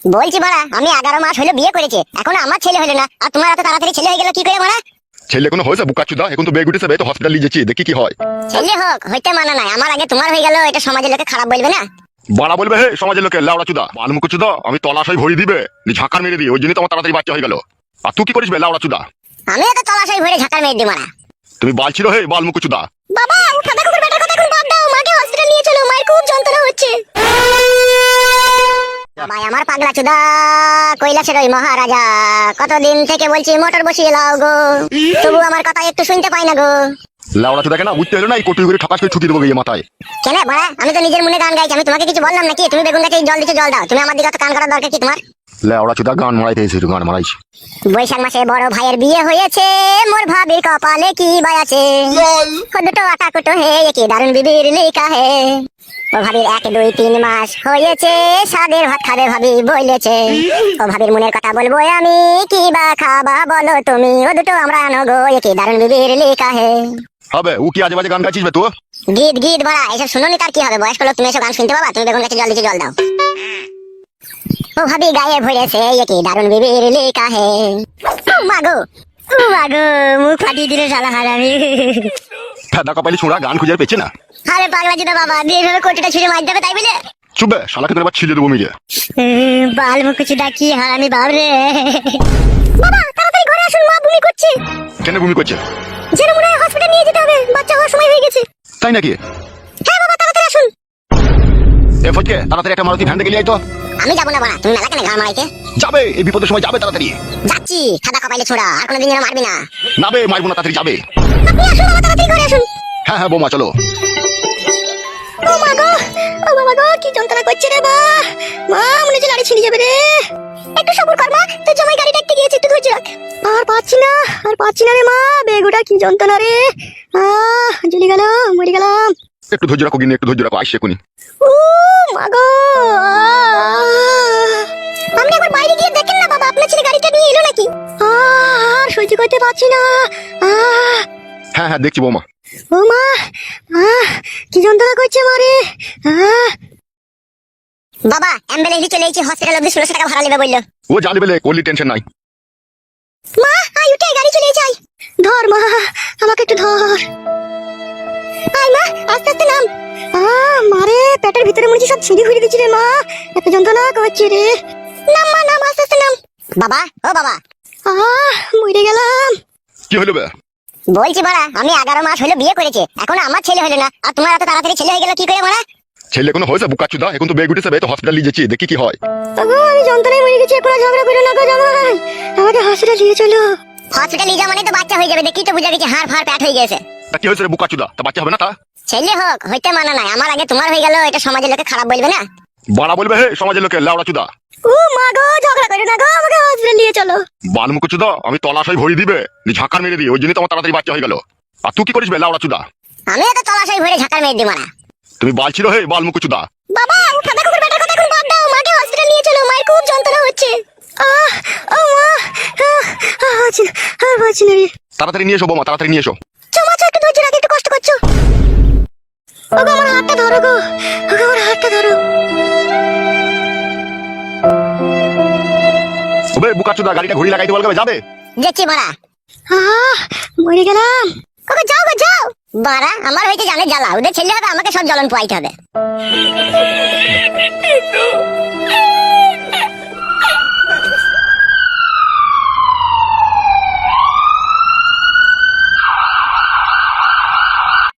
বলছি বাড়া, আমি 11 মাস হলো বিয়ে করেছি, এখনো আমার ছেলে হলো না, আর তোমার এত তাড়াতাড়ি ছেলে হয়ে গেল কি করে বাড়া? ছেলে কোনো হয়েছে বুকাচুদা? এখন তো বেগ উঠেছে, তো হসপিটাল নিয়ে যাচ্ছি, দেখি কি হয়। ছেলে হোক হইতে মানা নাই, আমার আগে তোমার হয়ে গেল, এটা সমাজের লোকে খারাপ বলবে না? বাড়া বলবে হে সমাজের লোকে লাউড়া চুদা বালমুকুচুদা, আমি তলাশই ভরি দিবে ঝাঁকার মেরে দিই, ওই জন্যই তো আমার তাড়াতাড়ি বাচ্চা হয়ে গেল। আর তুই কি করিস বে লাউড়া চুদা? আমি তো তলাশই ভরে ঝাঁকার মেরে দিই মারা। তুমি বালছিল হে বালমুকুচুদা। বাবা উঠা দেখো বেটার কথা এখন বাদ দাও, মাকে হসপিটাল নিয়ে চলো, মায়ের খুব যন্ত্রণা হচ্ছে। ভাই আমার পাগলা চুদা কৈলাসের ওই মহারাজা, কতদিন থেকে বলছি মোটর বসিয়ে লাও গো, তবু আমার কথা একটু শুনতে পাই না গো। লাউড়া চুদা কেন বুঝতে হলো না? এই কটুই করে ঠাপাস করে ছুটি দেবো গিয়ে মাথায়। কেন বাড়া, আমি তো নিজের মনে গান গাইছি, আমি তোমাকে কিছু বললাম নাকি? তুমি বেগুন গাছে জল দিচ্ছ, জল দাও, তুমি আমার দিকে অত কান করার দরকার কি তোমার? লাউড়া চুদা গান মারাইতে এসেছে, গান মারাইছি। বৈশাখ মাসে বড় ভাইয়ের বিয়ে হয়েছে, মোর ভাবির কপালে কি বাই আছে, দুটো আটা কুটো হে কি দারুণ বিবির লেখা হে। ও ভাবির 1 2 3 মাস হয়েছে, সাদের ভাত খাবে ভাবি বলেছে। ও ভাবির মনের কথা বলবো আমি, কি বা খাবা বলো তুমি, ও দুটো আমরা আনগো কি দারুণ বিবির লেখা হে। হবে ও কি আজে বাজে গান গাইছিস বে তুই? গীত গীত বাড়া এসব শুনোনি তার কি হবে? বয়স্ক লোক, তুমি এসব গান শুনতে পাবা? তুমি বেগুন গাছে জল দিচ্ছ, জল দাও। ও ভাবি গায়ে ভরেছে কি দারুণ বিবির লেখা হে। মাগো মাগো, মুখ ফাটিয়ে দিলে শালা হারামি। ফেদা কপালি ছোড়া গান খুঁজে পেয়েছে না। আরে পাগলা জিদা বাবা, দিয়ে এভাবে কোটিটা ছুঁড়ে মার দেবে তাই বলে? চুপবে শালাকে তোর এবার ছিলে দেবো মিলে। বাল মুখ চুদা কি হারামি বাবরে। বাবা তাড়াতাড়ি ঘরে আসুন, মা বমি করছে। কেন বমি করছে? যেন মনে হয় হসপিটাল নিয়ে যেতে হবে, বাচ্চা হওয়ার সময় হয়ে গেছে। তাই নাকি? হ্যাঁ বাবা তাড়াতাড়ি আসুন। এ ফটকে তাড়াতাড়ি একটা মারুতি ভ্যান দেখে নিয়ে আয় তো। আমি যাবো না বাবা, তুমি মেলা কেন ঘাড় মারাইতে? যাবে, এই বিপদের সময় যাবে তাড়াতাড়ি। যাচ্ছি, সাদা কপাইলে ছোড়া, আর কোনোদিন যেন মারবি না। না বে মারবো না, তাড়াতাড়ি যাবে। আপনি আসুন বাবা, তাড়াতাড়ি ঘরে আসুন। হ্যাঁ হ্যাঁ বৌমা চলো। ও মা গো, ও বাবা গো, কি যন্ত্রণা করছে রে মা, মা মনে হচ্ছে লাড়ি ছিঁড়ে যাবে রে। একটু সবুর কর মা, তুই জামাই গাড়ি ডাকতে গিয়েছে, একটু ধৈর্য রাখ। আর পাচ্ছি না রে মা, বেগুটা কি যন্ত্রণা রে, জ্বলে গেল, মরে গেলাম। একটু ধৈর্য রাখো গিনি, একটু ধৈর্য রাখো, আসছে এখুনি। ও মা গো, আপনি একবার বাইরে গিয়ে দেখেন না বাবা, আপনার ছেলে গাড়িটা নিয়ে এলো নাকি? আর সহ্য করতে পারছি না। হ্যাঁ হ্যাঁ দেখছি বৌমা। ও মা, কি যন্ত্রণা করছে মারে। বাবা অ্যাম্বুলেন্সে চলে এসেছি, হসপিটাল অবধি 1600 টাকা ভাড়া নেবে বললো। ও জানি বেলে কোলি টেনশন নাই। মা আই উঠে, গাড়ি চলে এসেছে, আই ধর মা, আমাকে একটু ধর। আই মা, আস্তে আস্তে নাম। মারে পেটের ভিতরে মনে হচ্ছে সব ছিঁড়ি ঘুরে দিচ্ছে রে মা, এত যন্ত্রণা করছে রে। নাম মা নাম, আস্তে আস্তে নাম। বাবা ও বাবা, মরে গেলাম। কি হলো বে? বলছি বাড়া, আমি 11 মাস হলো বিয়ে করেছি, এখনো আমার ছেলে হলো না, আর তোমার এত তাড়াতাড়ি ছেলে হয়ে গেল কি করে বাড়া? ছেলে কোনো হয়েছে বুকাচুদা? এখন তো বেগ উঠেছে, তো হসপিটাল নিয়ে যাচ্ছি, দেখি কি হয়। আমি যন্ত্রণায় মরে গেছি, এখন ঝগড়া করো না গো জামাই, আমাকে হসপিটাল নিয়ে চলো। হসপিটাল নিয়ে যাওয়া মানে তো বাচ্চা হয়ে যাবে, দেখি তো বুঝা গেছে, হাড় ফাড় প্যাট হয়ে গেছে। তা কি হয়েছে রে বুকাচুদা? তা বাচ্চা হবে না তা? ছেলে হোক হইতে মানা নাই, আমার আগে তোমার হয়ে গেল, এটা সমাজের লোকে খারাপ বলবে না? বাড়া বলবে হে সমাজের লোকে লাউড়া চুদা। ও মা গো, ঝগড়া করো না গো, আমাকে হসপিটাল নিয়ে চলো। বালমুকুচুদা, আমি তলাশই ভরি দিবে ঝাঁকার মেরে দিই, ওই জন্যই তো আমার তাড়াতাড়ি বাচ্চা হয়ে গেল। আর তুই কি করিস বে লাউড়া চুদা? আমি তো তলাশই ভরে ঝাঁকার মেরে দিই মারা। তুমি বালছিল হে বালমুকুচুদা। বাবা উঠা দেখো বেটার কথা এখন বাদ দাও, মাকে হসপিটাল নিয়ে চলো, মায়ের খুব যন্ত্রণা হচ্ছে। ও মা, বাঁচি না রে। তাড়াতাড়ি নিয়ে এসো বৌমা, তাড়াতাড়ি নিয়ে এসো। চমাচা একটু ধৈর্য রাখ, একটু কষ্ট করছো। ওগো আমার হাতটা ধরো গো, ওগো আমার হাতটা ধরো। ওবে বুকাচুদা, গাড়িটা ঘুরি লাগাইতে বলবে, যাবে? যাচ্ছি মারা। মরে গেলাম। ওগো যাও গো যাও। বাড়া আমার হইতে জানে জ্বালা, ওদের ছেলে হবে, আমাকে সব জ্বলন পোয়াইতে হবে।